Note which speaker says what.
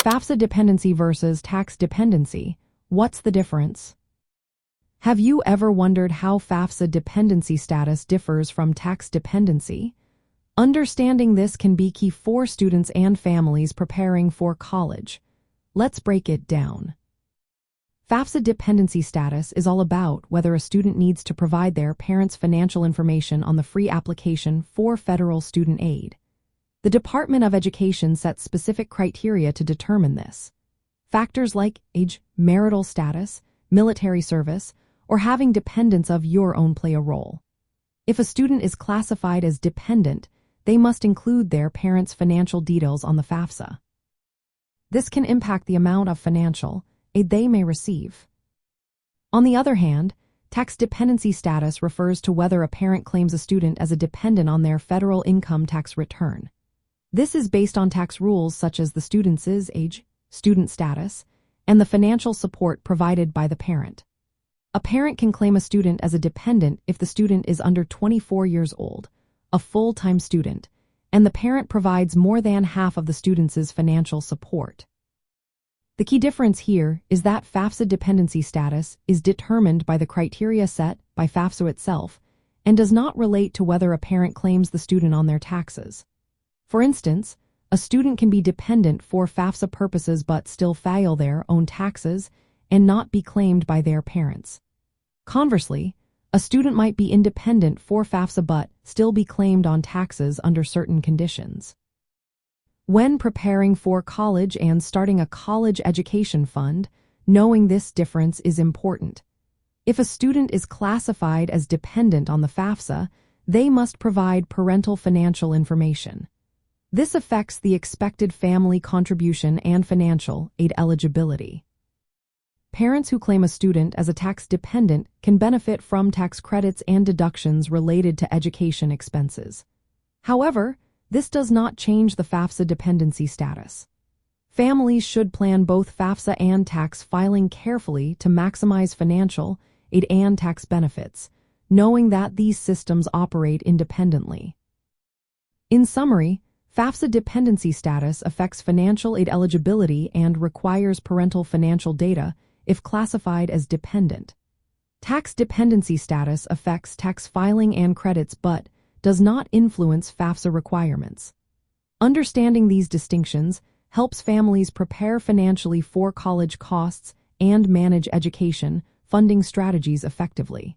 Speaker 1: FAFSA dependency versus tax dependency. What's the difference? Have you ever wondered how FAFSA dependency status differs from tax dependency? Understanding this can be key for students and families preparing for college. Let's break it down. FAFSA dependency status is all about whether a student needs to provide their parents' financial information on the free application for federal student aid. The Department of Education sets specific criteria to determine this. Factors like age, marital status, military service, or having dependents of your own play a role. If a student is classified as dependent, they must include their parents' financial details on the FAFSA. This can impact the amount of financial aid they may receive. On the other hand, tax dependency status refers to whether a parent claims a student as a dependent on their federal income tax return. This is based on tax rules such as the student's age, student status, and the financial support provided by the parent. A parent can claim a student as a dependent if the student is under 24 years old, a full-time student, and the parent provides more than half of the student's financial support. The key difference here is that FAFSA dependency status is determined by the criteria set by FAFSA itself and does not relate to whether a parent claims the student on their taxes. For instance, a student can be dependent for FAFSA purposes but still file their own taxes and not be claimed by their parents. Conversely, a student might be independent for FAFSA but still be claimed on taxes under certain conditions. When preparing for college and starting a college education fund, knowing this difference is important. If a student is classified as dependent on the FAFSA, they must provide parental financial information. This affects the expected family contribution and financial aid eligibility. Parents who claim a student as a tax dependent can benefit from tax credits and deductions related to education expenses. However, this does not change the FAFSA dependency status. Families should plan both FAFSA and tax filing carefully to maximize financial aid and tax benefits, knowing that these systems operate independently. In summary, FAFSA dependency status affects financial aid eligibility and requires parental financial data if classified as dependent. Tax dependency status affects tax filing and credits but does not influence FAFSA requirements. Understanding these distinctions helps families prepare financially for college costs and manage education funding strategies effectively.